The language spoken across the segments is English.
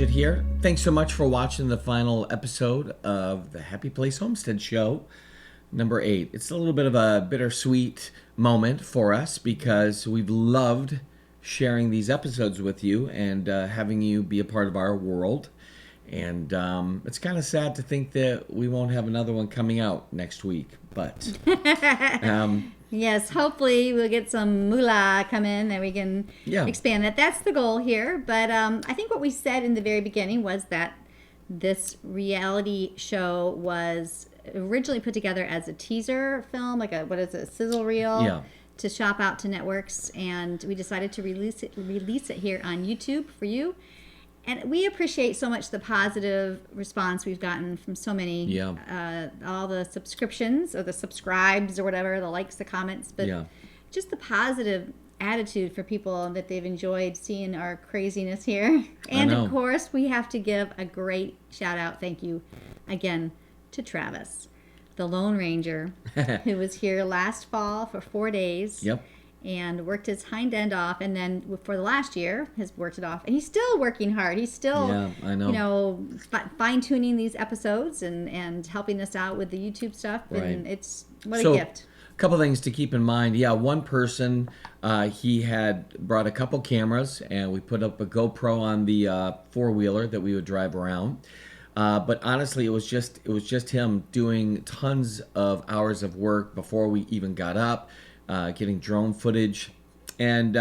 Budget here. Thanks so much for watching the final episode of the Happy Place Homestead Show, number 8. It's a little bit of a bittersweet moment for us because we've loved sharing these episodes with you and having you be a part of our world. And it's kind of sad to think that we won't have another one coming out next week, but yes, hopefully we'll get some moolah come in and we can expand that. That's the goal here. But I think what we said in the very beginning was that this reality show was originally put together as a teaser film, like a sizzle reel to shop out to networks, and we decided to release it here on YouTube for you. And we appreciate so much the positive response we've gotten from so many, all the subscriptions or the subscribes or whatever, the likes, the comments, but just the positive attitude for people that they've enjoyed seeing our craziness here. And of course, we have to give a great shout out, thank you again, to Travis, the Lone Ranger, who was here last fall for 4 days. And worked his hind end off, and then for the last year has worked it off, and he's still working hard. He's still, fine-tuning these episodes and helping us out with the YouTube stuff, and it's a gift. A couple things to keep in mind. One person, he had brought a couple cameras, and we put up a GoPro on the four-wheeler that we would drive around. But honestly, it was just him doing tons of hours of work before we even got up. Getting drone footage, and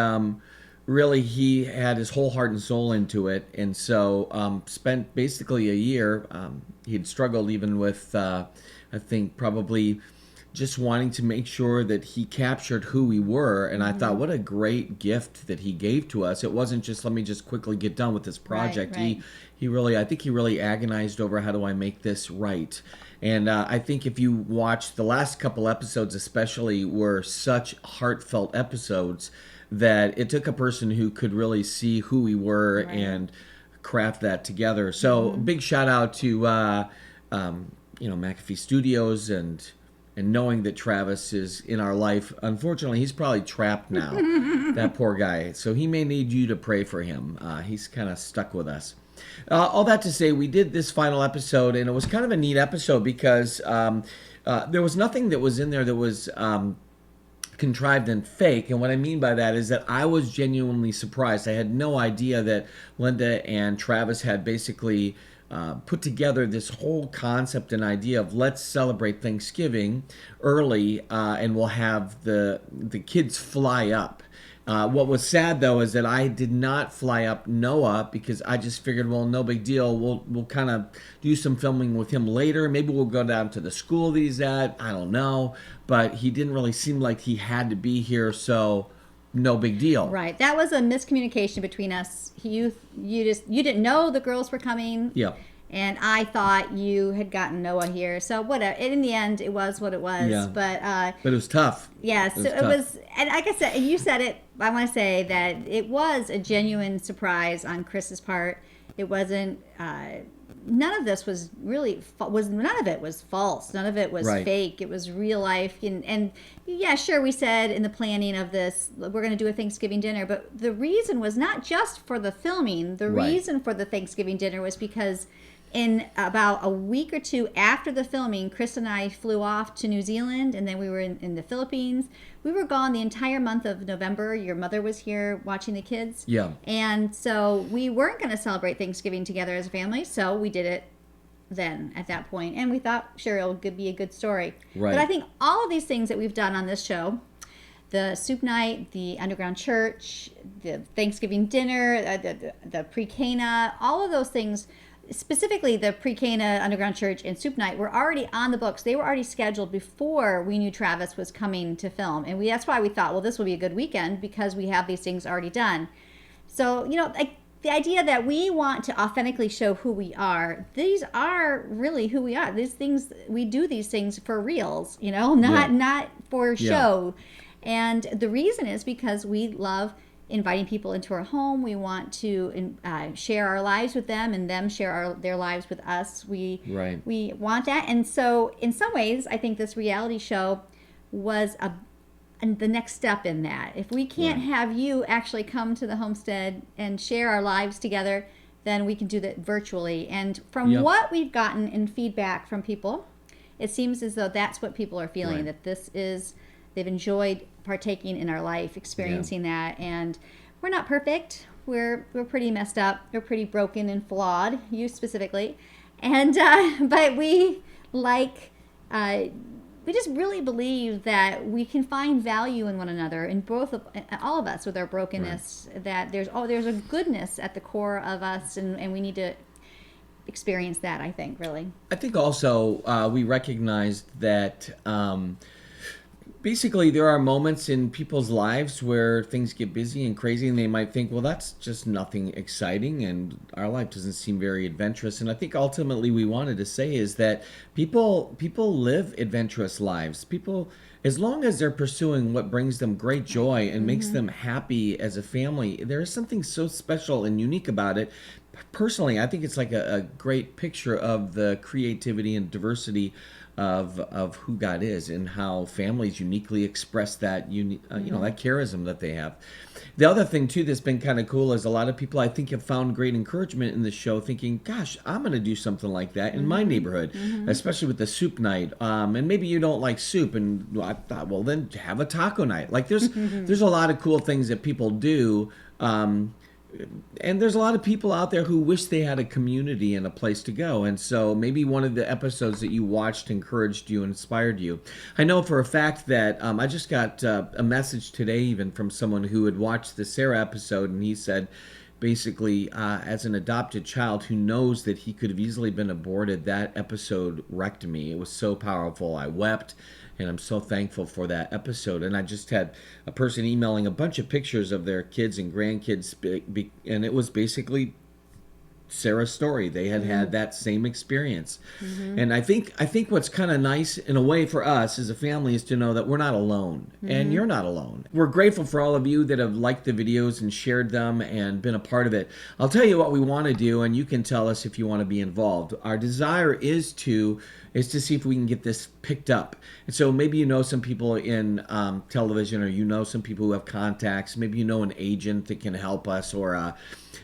really he had his whole heart and soul into it, and so spent basically a year. He'd struggled even with I think probably just wanting to make sure that he captured who we were, and I thought, what a great gift that he gave to us. It wasn't just, let me just quickly get done with this project. Right. He really agonized over, how do I make this right? And I think if you watch the last couple episodes especially, were such heartfelt episodes that it took a person who could really see who we were and craft that together. So big shout out to McAfee Studios and knowing that Travis is in our life. Unfortunately, he's probably trapped now, that poor guy. So he may need you to pray for him. He's kind of stuck with us. All that to say, we did this final episode, and it was kind of a neat episode because there was nothing that was in there that was contrived and fake. And what I mean by that is that I was genuinely surprised. I had no idea that Linda and Travis had basically put together this whole concept and idea of let's celebrate Thanksgiving early, and we'll have the kids fly up. What was sad, though, is that I did not fly up Noah because I just figured, well, no big deal. We'll kind of do some filming with him later. Maybe we'll go down to the school that he's at. I don't know. But he didn't really seem like he had to be here, so no big deal. Right. That was a miscommunication between us. You didn't know the girls were coming. Yeah. And I thought you had gotten Noah here. So whatever. In the end, it was what it was. Yeah. But it was tough. Yeah. So it was, and like I said, and you said it, I want to say that it was a genuine surprise on Chris's part. It wasn't, none of this was really, none of it was false. None of it was fake. It was real life. And yeah, sure, we said in the planning of this, we're going to do a Thanksgiving dinner. But the reason was not just for the filming. The reason for the Thanksgiving dinner was because in about a week or two after the filming, Chris and I flew off to New Zealand, and then we were in the Philippines. We were gone the entire month of November. Your mother was here watching the kids. Yeah. And so we weren't going to celebrate Thanksgiving together as a family, so we did it then at that point. And we thought, sure, it'll be a good story. Right. But I think all of these things that we've done on this show, the soup night, the underground church, the Thanksgiving dinner, the pre-Cana, all of those things, specifically the pre-Cana underground church and soup night, were already on the books. They were already scheduled before we knew Travis was coming to film. And that's why we thought, well, this will be a good weekend because we have these things already done. So, like the idea that we want to authentically show who we are, these are really who we are. These things, we do these things for reals, not for show. And the reason is because we love inviting people into our home. We want to share our lives with them, and them share their lives with us. We want that. And so in some ways, I think this reality show was the next step in that. If we can't have you actually come to the homestead and share our lives together, then we can do that virtually. And from what we've gotten in feedback from people, it seems as though that's what people are feeling, that they've enjoyed partaking in our life, experiencing that. And we're not perfect. We're pretty messed up. We're pretty broken and flawed, you specifically. And but we just really believe that we can find value in one another, in all of us with our brokenness. That there's a goodness at the core of us, and we need to experience that. I think I think also we recognized that. Basically, there are moments in people's lives where things get busy and crazy, and they might think, well, that's just nothing exciting, and our life doesn't seem very adventurous. And I think ultimately we wanted to say is that people live adventurous lives. People, as long as they're pursuing what brings them great joy and makes them happy as a family, there is something so special and unique about it. Personally, I think it's like a great picture of the creativity and diversity of who God is, and how families uniquely express that that charism that they have. The other thing too that's been kind of cool is a lot of people, I think, have found great encouragement in the show, thinking, gosh, I'm going to do something like that in my neighborhood, especially with the soup night. And maybe you don't like soup, and I thought, well, then have a taco night. Like there's a lot of cool things that people do. And there's a lot of people out there who wish they had a community and a place to go. And so maybe one of the episodes that you watched encouraged you, inspired you. I know for a fact that I just got a message today even from someone who had watched the Sarah episode, and he said, basically, as an adopted child who knows that he could have easily been aborted, that episode wrecked me. It was so powerful. I wept. And I'm so thankful for that episode. And I just had a person emailing a bunch of pictures of their kids and grandkids, and it was basically Sarah's story. They had had that same experience. And I think what's kind of nice in a way for us as a family is to know that we're not alone, and you're not alone. We're grateful for all of you that have liked the videos and shared them and been a part of it. I'll tell you what we want to do, and you can tell us if you want to be involved. Our desire is to see if we can get this picked up. And so maybe you know some people in television, or you know some people who have contacts. Maybe you know an agent that can help us, or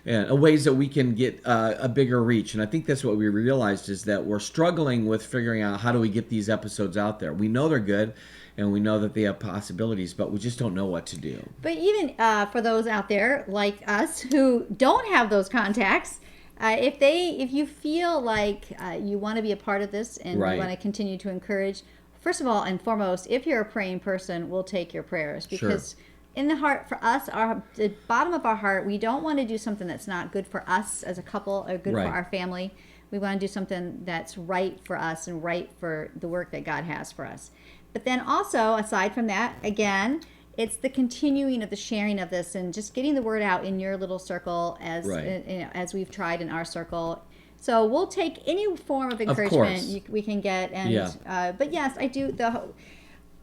ways that we can get a bigger reach. And I think that's what we realized, is that we're struggling with figuring out how do we get these episodes out there. We know they're good, and we know that they have possibilities, but we just don't know what to do. But even for those out there like us who don't have those contacts, if you feel like you want to be a part of this, and you want to continue to encourage, first of all and foremost, if you're a praying person, we'll take your prayers, because in the heart, for us, the bottom of our heart, we don't want to do something that's not good for us as a couple, or good for our family. We want to do something that's right for us and right for the work that God has for us. But then also, aside from that, again, it's the continuing of the sharing of this, and just getting the word out in your little circle, as we've tried in our circle. So we'll take any form of encouragement we can get. And but yes, I do.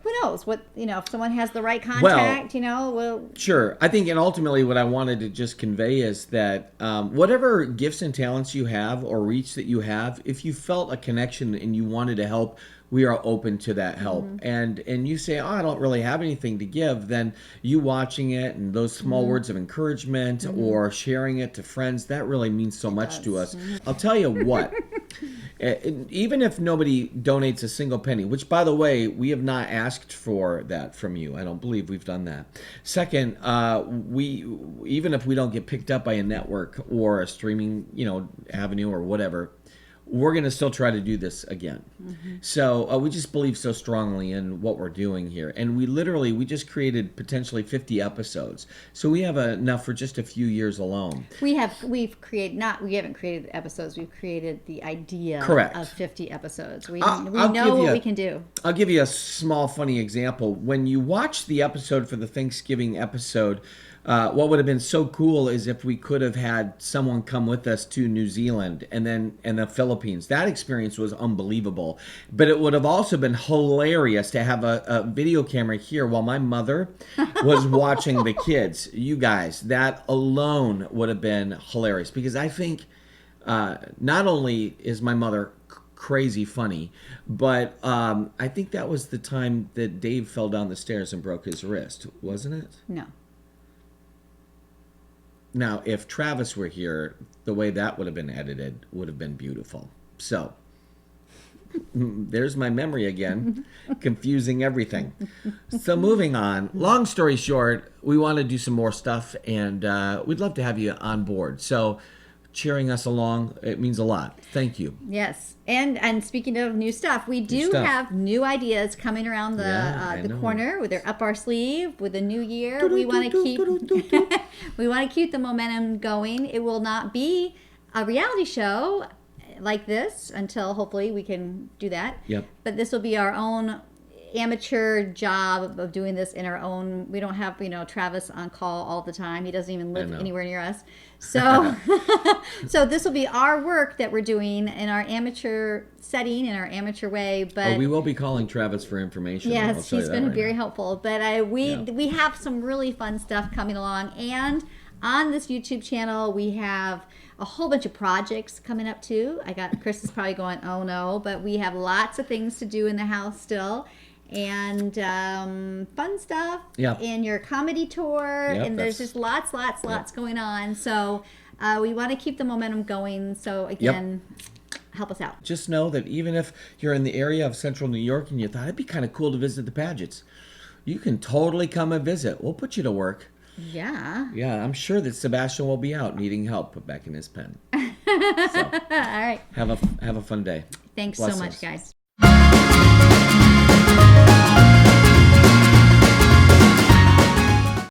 Who knows what, if someone has the right contact, we'll... Sure. I think, and ultimately what I wanted to just convey is that whatever gifts and talents you have, or reach that you have, if you felt a connection and you wanted to help, we are open to that help. And you say, I don't really have anything to give, then you watching it and those small words of encouragement, or sharing it to friends, that really means so much to us. I'll tell you what. Even if nobody donates a single penny, which, by the way, we have not asked for that from you. I don't believe we've done that. Second, even if we don't get picked up by a network or a streaming, avenue or whatever, we're going to still try to do this again. So we just believe so strongly in what we're doing here. And we just created potentially 50 episodes. So we have enough for just a few years alone. We haven't created the episodes. We've created the idea of 50 episodes. We know what we can do. I'll give you a small funny example. When you watch the episode for the Thanksgiving episode, what would have been so cool is if we could have had someone come with us to New Zealand and the Philippines. That experience was unbelievable. But it would have also been hilarious to have a video camera here while my mother was watching the kids. You guys, that alone would have been hilarious, because I think not only is my mother crazy funny, but I think that was the time that Dave fell down the stairs and broke his wrist, wasn't it? No. Now, if Travis were here, the way that would have been edited would have been beautiful. So, there's my memory again, confusing everything. So moving on. Long story short, we want to do some more stuff, and we'd love to have you on board. So cheering us along, it means a lot. Thank you. Yes. And speaking of new stuff, we do have new ideas coming around the corner. They're up our sleeve with the new year. We want to keep the momentum going. It will not be a reality show like this until hopefully we can do that. Yep. But this will be our own amateur job of doing this in our own. We don't have Travis on call all the time. He doesn't even live anywhere near us. So so this will be our work that we're doing in our amateur setting, in our amateur way. But we will be calling Travis for information. Yes, he's been very helpful. But we have some really fun stuff coming along, and on this YouTube channel we have a whole bunch of projects coming up too. Chris is probably going, oh no, but we have lots of things to do in the house still, and fun stuff. Yeah. And your comedy tour, and there's just lots going on. So we want to keep the momentum going. So again, help us out. Just know that even if you're in the area of Central New York and you thought it'd be kind of cool to visit the Pagets, you can totally come and visit. We'll put you to work. Yeah. Yeah, I'm sure that Sebastian will be out needing help back in his pen. So, all right. Have a fun day. Thanks Bless so much, us. guys.